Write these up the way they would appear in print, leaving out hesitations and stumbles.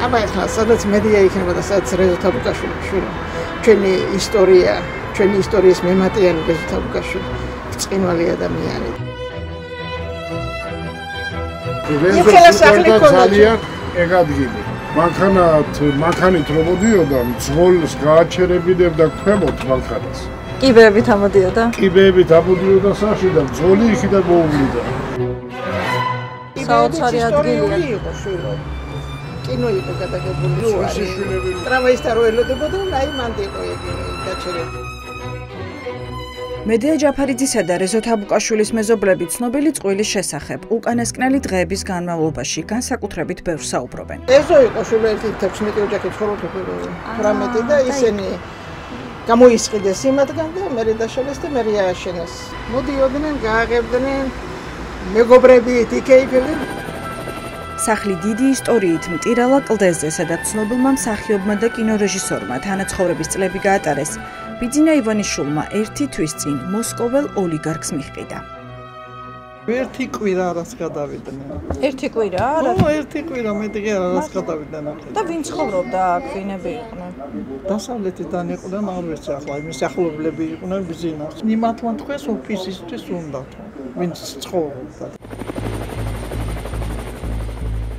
აბა ეხლა სადაც მედია იქნება და სადაც რეზო თაბუკაშვილი შვილი ჩვენი ისტორიის მემატიანი რეზო თაბუკაშვილი ბრწყინვალე ადამიანი ძალიან ეგადგილი მანქანით რომ მოდიოდა მძღოლს გააჩერებინებდა ქვემოთ მანქანას კიბეებით ამოდიოდა საში და მძღოლი იქიდან მოუვლიდა საოცარი ადგილია იყო შვილო კინო იყო გადაღებული ტრამვაის და რო ელოდებოდა აი მანდ იყო გაჩერებული მედია ჯაფარიძისა და რეზო თაბუკაშვილის მეზობლები ცნობილი წყვილის შესახებ უკანასკნელი დღეების განმავლობაში განსაკუთრებით ბევრს საუბრობენ. ეზო იყო შვილო 16 ოჯახი ცხოვრობდა 18 და ისინი გამოისყიდეს იმათგან და მე დაშალეს და მე ააშენეს. მოდიოდნენ, გააღებდნენ, მეგობრებით იქეიფებდნენ. სახლი დიდი ისტორიით მტირალა კლდეზე, სადაც ცნობილმა მსახიობმა და კინორეჟისორმა თანაცხოვრების წლები გაატარეს. ბიძინა ივანიშვილმა ერთი თვის წინ მოსკოველ ოლიგარქს მიჰყიდა. ერთი კვირა არას გადავიდნენ. ერთი კვირა? არა. ერთი კვირა მეტი კი არას გადავიდნენ. და ვინ ცხოვრობდა აქ, ვინები იყვნენ? დასავლეთიდან იყვნენ, არ ვიცი ახლა, იმის ახლობლები იყვნენ ბიზნეს. იმათმა თქვეს ოფისისთვის უნდათ, ვინც ცხოვრობდა.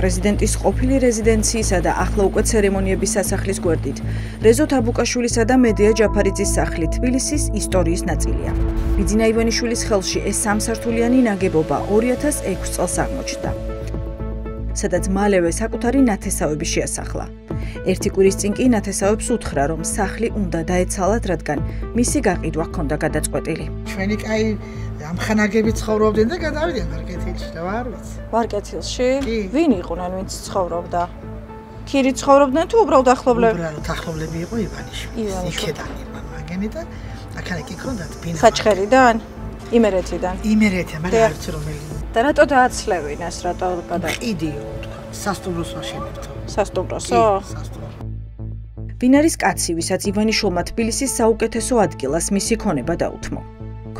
პრეზიდენტის ყოფილი რეზიდენციისა და ახლა უკვე ცერემონიების სასახლის გვერდით რეზო თაბუკაშვილისა და მედია ჯაფარიძის სახლი თბილისის ისტორიის ნაწილია. ბიძინა ივანიშვილის ხელში ეს სამსართულიანი ნაგებობა 2006 წელს აღმოჩნდა, სადაც მალევე საკუთარი ნათესავები შეასახლა. ერთი კვირის წინ კი ნათესავებს უთხრა, რომ სახლი უნდა დაეცალათ, რადგან მისი გაყიდვა ჰქონდა გადაწყვეტილი. ჩვენი კაი ამხანაგები ცხოვრობდნენ და გადავიდნენ ვარკეთილში და არ ვიცი. ვარკეთილში? ვინ იყვნენ, ვინც ცხოვრობდა? ქირი ცხოვრობდნენ თუ უბრალოდ ახლობლები? უბრალოდ ახლობლები იყო ივანიშვილი. იქედან იყო მაგენი და აქ კი ჰქონდათ ბინა. საჩხერიდან? იმერეთიდან? იმერეთიდან, მაგრამ არ ვიცი რომელი. და რატო დააცლევინეს, რატო გადაიღეს? ყიდიო თქვა. სასტუმროს ვაშენებთ. სასტუმროსო? ვინ არის კაცი, ვისაც ივანიშვილმა თბილისის საუკეთესო ადგილას მისი ქონება დაუთმო?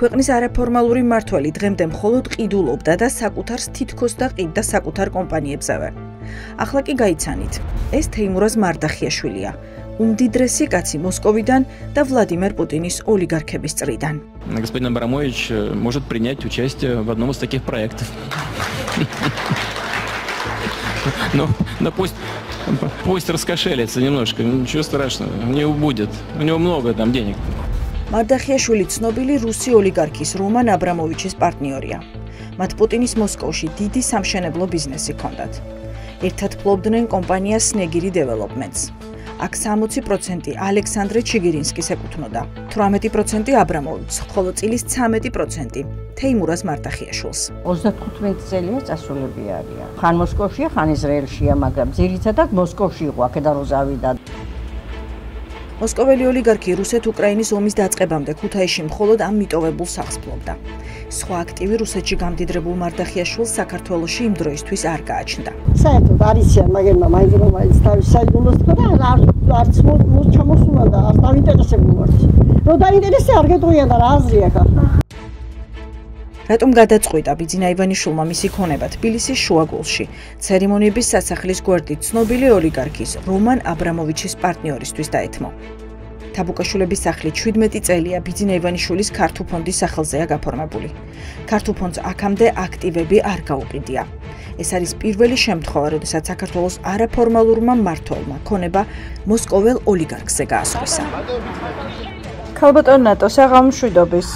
ქვეყნის არაფორმალური მმართველი დღემდე მხოლოდ ყიდულობდა და საკუთარს თითქოს და ყიდდა საკუთარ კომპანიებზევე. ახლა კი გაიცანით, ეს თეიმურაზ მარდახიაშვილია, უმდიდრესი კაცი მოსკოვიდან და ვლადიმერ путиნის олигарქების წრიდან. Господин Абрамович может принять участие в одном из таких проектов. Ну пусть раскошелится немножко, ничего страшного, у него будет, у него много там денег. მარდახიაშვილი ცნობილი რუსი ოლიგარქის რომან აბრამოვიჩის პარტნიორია. მათ პუტინის მოსკოვში დიდი სამშენებლო ბიზნესი ჰქონდათ. ერთად ფლობდნენ კომპანია სნეგირი დეველოპმენტს. აქ 60% ალექსანდრე ჩიგირინსკის ეკუთვნოდა, 18% აბრამოვიჩს, ხოლო წილის 13% თეიმურაზ მარდახიაშვილს. 35 წელია წასულები არიან. ხან მოსკოვშია, ხან იზრაელშია, მაგრამ ძირითადად მოსკოვში იყო, აქედან რო ზავიდა. მოსკოველი ოლიგარქი რუსეთ-უკრაინის ომის დაწყებამდე ქუთაისში მხოლოდ ამ მიტოვებულ სახლს ფლობდა. სხვა აქტივი რუსეთში გამდიდრებულ მარდახიაშვილს საქართველოში იმ დროისთვის არ გააჩნდა. საერთოდ არიციან, მაგრამ მაინც თავის საიდუმლოს თქვა და არც ჩამოსულა და არ დაინტერესებული ვარ. რო დაინტერესე არ გეტყვია და რა აზრი აქვს. რატომ გადაწყვიტა ბიძინა ივანიშვილმა მისი ქონება თბილისის შუაგულში, ცერემონიების სასახლის გვერდით ცნობილი ოლიგარქის რომან აბრამოვიჩის პარტნიორისთვის დაეთმო. თაბუკაშვილების სახლი 17 წელია ბიძინა ივანიშვილის ქართულ ფონდის სახელზეა გაფორმებული. ქართულ ფონდს აქამდე აქტივები არ გაუყიდია. ეს არის პირველი შემთხვევა, როდესაც საქართველოს არაფორმალურმა მმართველმა ქონება მოსკოველ ოლიგარქზე გაასხვისა. ქალბატონ ნატო, საღამოშვიდობის.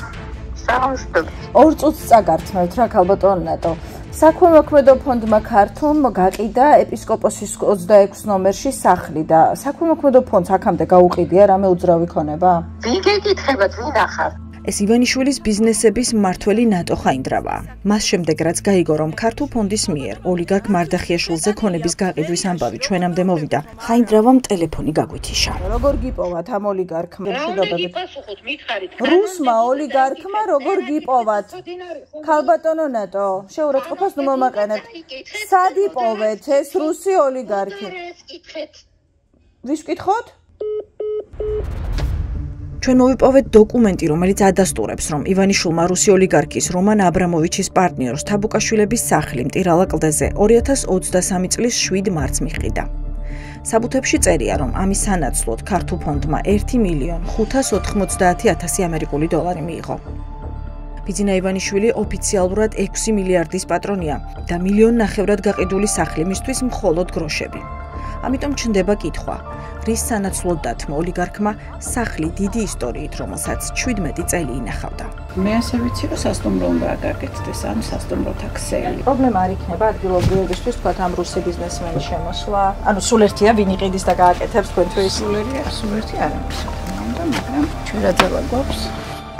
ორ წუთს წაგართმევთ რა ქალბატონ ნატო. საქმემოქმედო ფონდმა ქართულმა გაყიდა ეპისკოპოსის 26 ნომერში სახლი და საქმემოქმედო ფონდს აქამდე გაუყიდია რამე უძრავი ქონება? ვინ გეკითხებათ, ვინ ახარ? ეს ივანიშვილის ბიზნესების მმართველი ნატო ხაინდრავაა. მას შემდეგ რაც გაიგო, რომ ქართულ ფონდის მიერ ოლიგარქ მარდახიაშვილზე ქონების გაყიდვის ამბავი ჩვენამდე მოვიდა, ხაინდრავამ ტელეფონი გაგვითიშა. როგორ გიპოვათ ამ ოლიგარქმა? რუსმა ოლიგარქმა როგორ გიპოვათ? ქალბატონო ნატო, შეურაცხყოფას ნუ მომაყენებთ. სად იპოვეთ ეს რუსი ოლიგარქი? ვის ვკითხოთ? ჩვენ მოვიპოვეთ დოკუმენტი, რომელიც ადასტურებს, რომ ივანიშვილმა რუსი ოლიგარქის რომან აბრამოვიჩის პარტნიორს თაბუკაშვილების სახლი მტირალა კლდეზე 2023 წლის 7 მარტს მიჰყიდა. საბუთებში წერია, რომ ამის სანაცვლოდ ქართულ ფონდმა 1.590.000 ამერიკული დოლარი მიიღო. ბიძინა ივანიშვილი ოფიციალურად 6 მილიარდის პატრონია და 1.5 მილიონად გაყიდული სახლი მისთვის მხოლოდ გროშები. ამიტომ ჩნდება კითხვა, რის სანაცვლოდ დათმო ოლიგარქმა სახლი დიდი ისტორიით, რომელსაც 17 წელი ინახავდა. მე ასე ვიცი, რომ სასტუმრო უნდა გაკეთდეს, ან სასტუმროთა ქსელი. პრობლემა არ იქნება ადგილობრივებისთვის, თქვათ ამ რუსი ბიზნესმენის შემოსვლა. ანუ სულ ერთია ვინ იყიდის და გააკეთებს თქვენთვის? სულ ერთი არ არის. მაგრამ ჩვენ რაძება გვაქვს.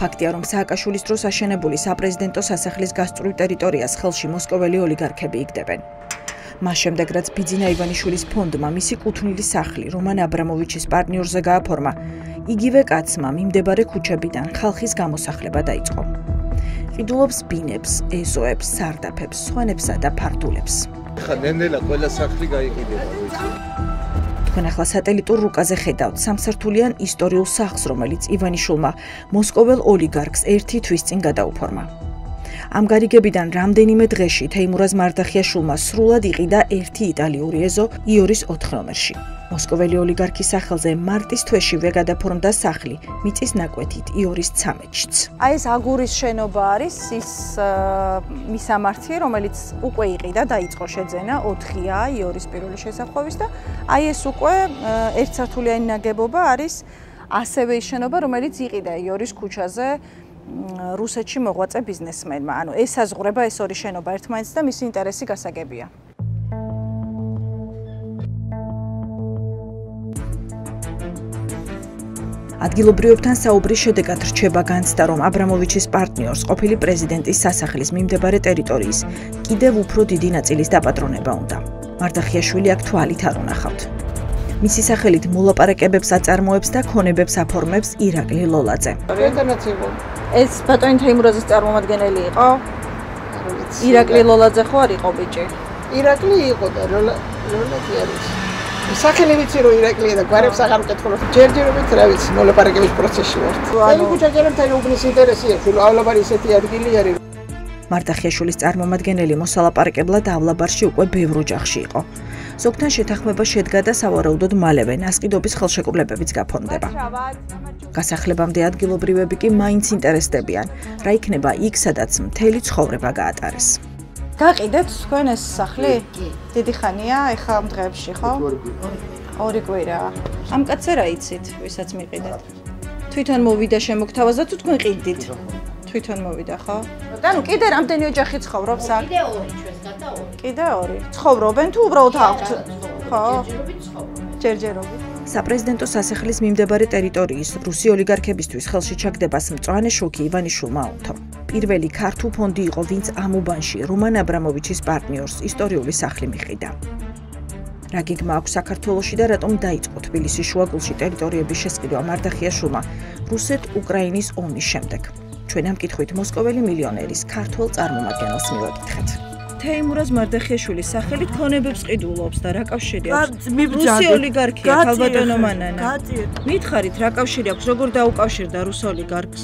ფაქტია, რომ სააკაშვილის დროს აშენებული საპრეზიდენტო სასახლის გასწვრივ ტერიტორიას ხელში მოსკოველი ოლიგარქები იგდებენ. მას შემდეგ, რაც ბიძინა ივანიშვილის ფონდმა მისი კუთვნილი სახლი რომან აბრამოვიჩის პარტნიორზე გააფორმა, იგივე კაცმა მიმდებარე ქუჩებიდან ხალხის გამოსახლება დაიწყო. ყიდულობს ბინებს, ეზოებს, სარდაფებს, სვანებსა და ფარდულებს. ხა ნენელა ყველა სახლი გაიყიდება, ვიცი. თქვენ ახლა სატელიტურ რუკაზე ხედავთ სამსართულიან ისტორიულ სახლს, რომელიც ივანიშვილმა მოსკოველ ოლიგარქს 1 თვის წინ გადაუფორმა. ამ გარიგებიდან რამდენიმე დღეში თეიმურაზ მარდახიაშვილმა სრულად იყიდა 1 იტალიური ეზო იორის 4 ნომერში. მოსკოველი ოლიგარქის სახელზე მარტის თვეშივე გადაფორმდა სახლი მიწის ნაკვეთით იორის 13-შიც. აი ეს აგურის შენობა არის ის მისამართი, რომელიც უკვე იყიდა, დაიწყო შეძენა 4-ია იორის პირველი შესახვევის და აი ეს უკვე ერთსართულიანი ნაგებობა არის ასევე ის შენობა, რომელიც იყიდა იორის ქუჩაზე რუსეთში მოღვაწე ბიზნესმენმა. ანუ ესაზღვრება ეს ორი შენობა ერთმანეთს და მისი ინტერესი გასაგებია. ადგილობრივებთან საუბრის შედეგად რჩება განცდა, რომ აბრამოვიჩის პარტნიორს ყოფილი პრეზიდენტის სასახლის მიმდებარე ტერიტორიის კიდევ უფრო დიდი ნაწილის დაპატრონება უნდა. მარდახიაშვილი აქ თვალით არ უნახავთ. მისი სახელით მოლაპარაკებებს აწარმოებს და ქონებებს აფორმებს ირაკლი ლოლაძე. ეს ბატონი თეიმურაზის წარმომადგენელი იყო? ირაკლი ლოლაძე ხო არ იყო ბიჭი? ირაკლი იყო და ლოლაძე არის. სახელი ვიცი რომ ირაკლია და გვარებს აღარ მკითხულობ. ჯერჯერობით რა ვიცი, მოლაპარაკების პროცესში ვართ. ანუ ქუჩაჯერებთან უბნის ინტერესია, ავლაბარი ისეთი ადგილი არის. მარდახიაშვილის წარმომადგენელი მოსალაპარაკებლად ავლაბარში უკვე ბევრ ოჯახში იყო. ზოგთან შეთანხმება შედგა და სავარაუდოდ მალევე ნასყიდობის ხელშეკრულებებიც გაფორმდება. გასახლებამდე ადგილობრივები კი მაინც ინტერესდებიან, რა იქნება იქ, სადაც მთელი ცხოვრება გაატარეს. გაყიდეთ თქვენ ეს სახლი? დიდი ხანია ეხა ამ დღეებში, ხო? 2 კვირა. ამ კაცზე რა იცით, ვისაც მიყიდეთ? თვითონ მოვიდა შემოგთავაზა თუ თქვენ ყიდით? თვითონ მოვიდა, ხო? ანუ კიდე რამდენი ოჯახი ცხოვრობს აქ? კიდე 2 ჩვენს გადა 2. კიდე 2. ცხოვრობენ თუ უბრალოდ აქვთ? ხო? ჯერჯერობით. საპრეზიდენტო სასახლის მიმდებარე ტერიტორიის რუსი ოლიგარქებისთვის ხელში ჩაგდებას მწვანე შოქი ივანიშვილმა აუთო. პირველი ქართულ ფონდი იყო, ვინც ამ უბანში რომან აბრამოვიჩის პარტნიორს ისტორიული სახლი მიჰყიდა. რა გეგმა აქვს საქართველოში და რატომ დაიწყო თბილისის შუაგულში ტერიტორიების შესყიდვა მარდახიაშვილმა რუსეთ-უკრაინის ომის შემდეგ? ჩვენ ამ კითხვით მოსკოველი მილიონერის ქართველ წარმომადგენელს მივაკითხეთ. თეიმურაზ მარდახიაშვილის სახელით ქონებებს ყიდულობს და რა კავშირი აქვს? რუსი ოლიგარქია, ქალბატონო მანანა. მითხარით, რა კავშირი აქვს, როგორ დაუკავშირდა რუს ოლიგარქს?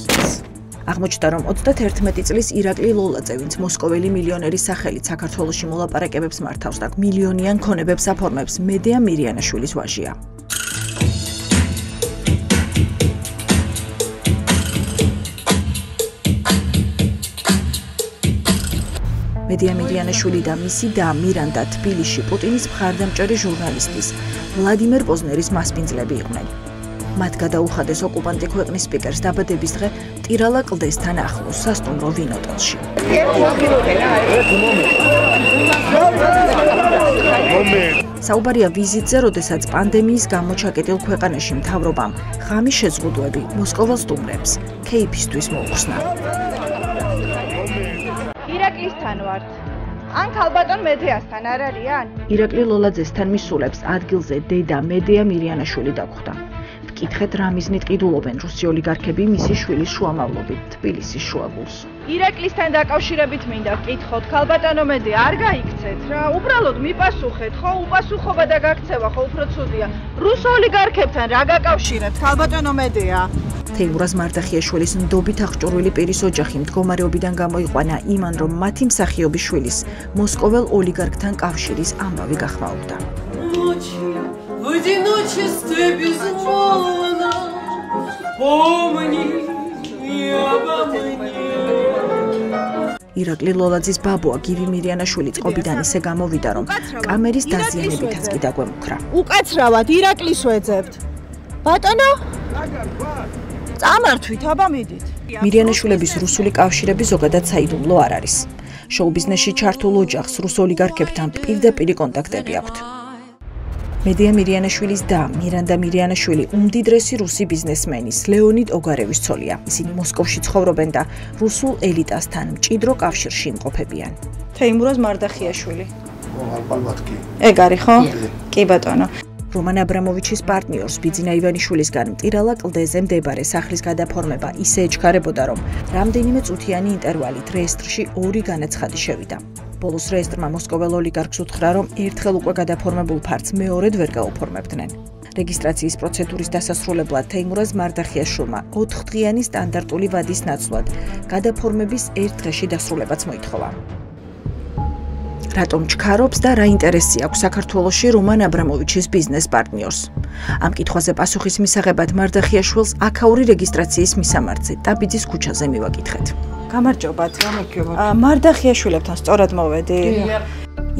აღმოჩნდა, რომ 31 წლის ირაკლი ლოლაძე, ვინც მოსკოველი მილიონერის სახელით საქართველოში მოლაპარაკებებს მართავს და მილიონიან ქონებებს აფორმებს, მედეა მირიანაშვილის ვაჟია. მედეა მირიანაშვილი და მისი და მირანდა თბილისში პუტინის მხარდამჭერი ჟურნალისტის ვლადიმერ პოზნერის მასპინძლები იყვნენ. მათ გადაუხადეს ოკუპანტი ქვეყნის სპიკერს დაბადების დღე მტირალა კლდესთან ახლოს სასტუმრო ვინოტელში. საუბარია ვიზიტზე, როდესაც პანდემიის გამო ჩაკეტილ ქვეყანაში მთავრობამ ღამის შეზღუდვები მოსკოველ სტუმრებს ქეიფისთვის მოუხსნა. ირაკლისთან ვართ. ან ქალბატონ მედეასთან არ არიან? ირაკლი ლოლაძესთან მისულებს ადგილზე დედა მედეა მირიანაშვილი დაგვხვდა. ვკითხეთ რა მიზნით ყიდულობენ რუსი ოლიგარქები მისი შვილის შუამავლობით თბილისის შუაგულს. ირაკლისთან დაკავშირებით მინდა ვკითხოთ, ქალბატონო მედეა არ გაიქცეთ რა, უბრალოდ მიპასუხეთ, ხო, უპასუხობა და გაქცევა ხო უფრო ცუდია. რუს ოლიგარქებთან რა გაკავშირებთ, ქალბატონო მედეა? თეიმურაზ მარდახიაშვილის ნდობით აღჭურვილი პირის ოჯახი მდგომარეობიდან გამოიყვანა იმან, რომ მათი მსახიობის შვილის მოსკოველ ოლიგარქთან კავშირის ამბავი გახმაურდა. ირაკლი ლოლაძის ბაბუა გივი მირიანაშვილი წყობიდან ისე გამოვიდა, რომ კამერის დაზიანებითაც კი დაგვემუქრა. უკაცრავად ირაკლის ვეძებთ. ბატონო? წამართვით, აბა მიდით. მირიანაშვილების რუსული კავშირები ზოგადად საიდუმლო არ არის. შოუ-ბიზნესში ჩართულ ოჯახს რუს ოლიგარქებთან პირდაპირი კონტაქტები აქვთ. მედია მირიანაშვილის და მირანდა მირიანაშვილი უმდიდრესი რუსი ბიზნესმენის ლეონიდ ოგარევის ცოლია. ისინი მოსკოვში ცხოვრობენ და რუსულ ელიტასთან მჭიდრო კავშირში იმყოფებიან. თეიმურაზ მარდახიაშვილი. ალბათ კი. ეგ არის ხო? კი ბატონო. რომან აბრამოვიჩის პარტნიორს ბიძინა ივანიშვილისგან მტირალა კლდეზე მდებარე სახლის გადაფორმება ისე ეჩქარებოდა, რომ რამდენიმე წუთიანი ინტერვალით რეესტრში 2 განაცხადი შევიდა. ბოლოს რეესტრმა მოსკოველ ოლიგარქს უთხრა, რომ ერთხელ უკვე გადაფორმებულ ფართს მეორედ ვერ გაუფორმებდნენ. რეგისტრაციის პროცედურის დასასრულებლად თეიმურაზ მარდახიაშვილმა 4 დღიანი სტანდარტული ვადის ნაცვლად გადაფორმების 1 დღეში დასრულებაც მოითხოვა. რატომ ჩქარობს და რა ინტერესი აქვს საქართველოში რომან აბრამოვიჩის ბიზნეს პარტნიორს? ამ კითხვაზე პასუხის მისაღებად მარდახიაშვილს აქაური რეგისტრაციის მისამართზე ტაბიძის ქუჩაზე მივაკითხეთ. გამარჯობათ. მარდახიაშვილებთან სწორად მოვედი?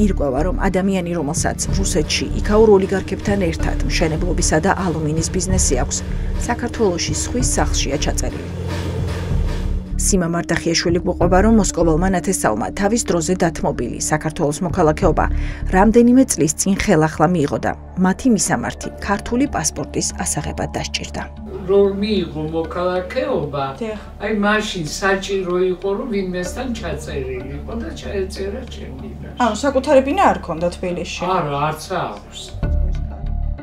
ირკვევა, რომ ადამიანი, რომელსაც რუსეთში იქაურ ოლიგარქებთან ერთად მშენებლობისა და ალუმინის ბიზნესი აქვს, საქართველოში სხვის სახლშია ჩაწერილი. სიმა მარდახიაშვილი გვყვება, რომ მოსკოველმა ნათესავმა თავის დროზე დათმობილი საქართველოს მოქალაქეობა რამდენიმე წლის წინ ხელახლა მიიღო და მათი მისამართი ქართული პასპორტის ასაღებად დასჭირდა. რომ მიიღო მოქალაქეობა, აი მაშინ საჭირო იყო, რომ ვინმესთან ჩაწერილი იყო და ჩაეწერა ჩემი. ანუ საკუთარი ბინა არ ქონდა თბილისში? არა, არც აქვს.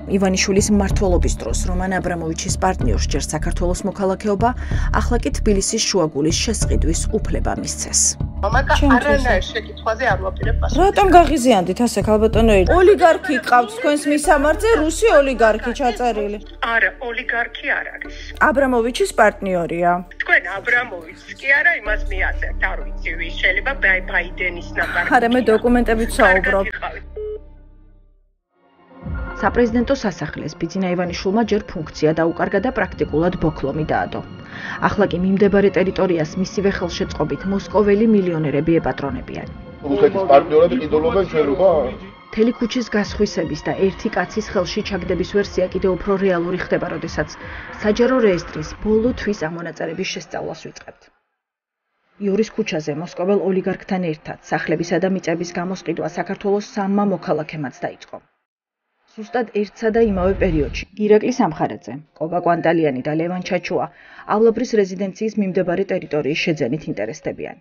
ივანიშვილის მმართველობის დროს რომან აბრამოვიჩის პარტნიორს ჯერ საქართველოს მოქალაქეობა, ახლა კი თბილისის შუაგულის შესყიდვის უფლება მისცეს. არანაირ შეკითხვაზე არ ვაპირებ პასუხს. რატომ გაღიზიანდით ასე ქალბატონო? ოლიგარქი ყავთ თქვენს მისამართზე, რუსი ოლიგარქი ჩაწერილი. არა, ოლიგარქი არ არის. აბრამოვიჩის პარტნიორია. თქვენ აბრამოვიჩს კი არა, იმას მიაწერთ, არ ვიცი ვის, შეიძლება ბაიდენის ნაპარკი. არა, მე დოკუმენტებით საუბრობ. საპრეზიდენტო სასახლეს ბიძინა ივანიშვილმა ჯერ ფუნქცია დაუკარგა და პრაქტიკულად ბოქლომი დაადო. ახლა კი მიმდებარე ტერიტორიას მისივე ხელშეწყობით მოსკოველი მილიონერები ეპატრონებიან. რუსეთის პარტნიორები ყიდულობენ შენობა? მთელი ქუჩის გასხვისების და ერთი კაცის ხელში ჩაგდების ვერსია კიდევ უფრო რეალური ხდება, როდესაც საჯარო რეესტრის ბოლო თვის ამონაწერების შესწავლას ვიწყებთ. იორის ქუჩაზე მოსკოველ ოლიგარქთან ერთად სახლებისა და მიწების გამოსყიდვა საქართველოს 3 მოქალაქემაც დაიწყო. ზუსტად ერთსა და იმავე პერიოდში ირაკლი სამხარაძე, კობა კვანტალიანი და ლევან ჩაჩუა ავლაბრის რეზიდენციის მიმდებარე ტერიტორიის შეძენით ინტერესდებიან.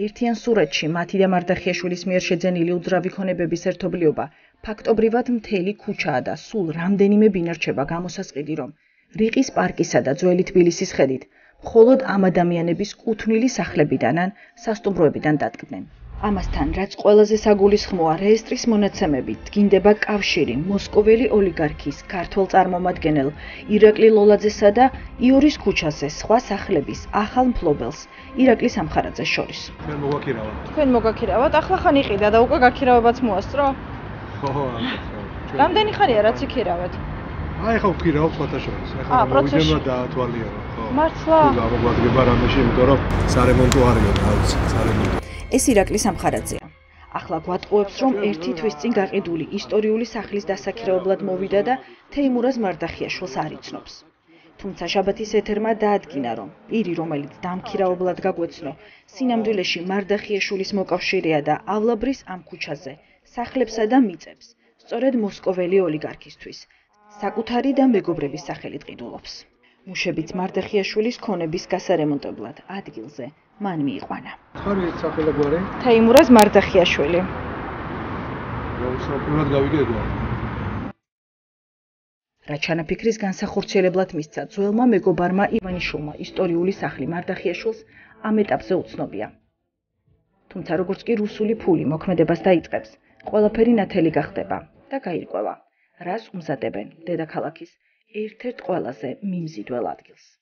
ერთიან სურათში მათი და მარდახიაშვილის მიერ შეძენილი უძრავი ქონებების ერთობლიობა ფაქტობრივად მთელი ქუჩაა და სულ რამდენიმე ბინა რჩება გამოსასყიდი, რომ რიყის პარკისა და ძველი თბილისის ხედით მხოლოდ ამ ადამიანების კუთვნილი სახლებიდან ან სასტუმროებიდან დადგნენ. ამასთან, რაც ყველაზე საგულისხმოა, რეესტრის მონაცემებით დგინდება კავშირი მოსკოველი ოლიგარქის ქართველ წარმომადგენელ ირაკლი ლოლაძესა და იორის ქუჩაზე სხვა სახლების ახალ მფლობელს ირაკლი სამხარაძეს შორის. ჩვენ მოგაქირავთ. თქვენ მოგაქირავთ, ახლა ხან იყიდა და უკვე გაქირავებაც მოასწრო? ხო, რამდენი ხანია რაც იქირავეთ? აი ხო ვქირავ სხვათა შორის. ახლა მოვიდემა და ათვალიერო, ხო. მართლა? გამოგვადგება რამეში, იმიტომ რომ სარემონტო არია, თავის სარემონტო. ეს ირაკლი სამხარაძეა. ახლა გვატყუებს, რომ ერთი თვის წინ გაყიდული ისტორიული სახლის დასაქირავებლად მოვიდა და თეიმურაზ მარდახიაშვილს არ იცნობს. თუმცა შაბათის ეთერმა დაადგინა, რომ პირი, რომელიც დამქირავებლად გაგვეცნო, სინამდვილეში მარდახიაშვილის მოკავშირეა და ავლაბრის ამ ქუჩაზე სახლებსა და მიწებს, სწორედ მოსკოველი ოლიგარქისთვის, საკუთარი და მეგობრების სახელით ყიდულობს. მუშებიც მარდახიაშვილის ქონების გასარემონტებლად ადგილზე მან მიიყვანა. ხარი სახელგვარი? თეიმურაზ მარდახიაშვილი. საუბრად გავიგებო. რა ჩანაფიქრის განსახორციელებლად მისცა ძველმა მეგობარმა ივანიშვილმა ისტორიული სახლი მარდახიაშვილს ამ ეტაპზე უცნობია. თუმცა როგორც კი რუსული ფული მოქმედებას დაიწყებს, ყველაფერი ნათელი გახდება და გაირკვევა, რას უმზადებენ დედაქალაქის ერთ-ერთ ყველაზე მიმზიდველ ადგილს.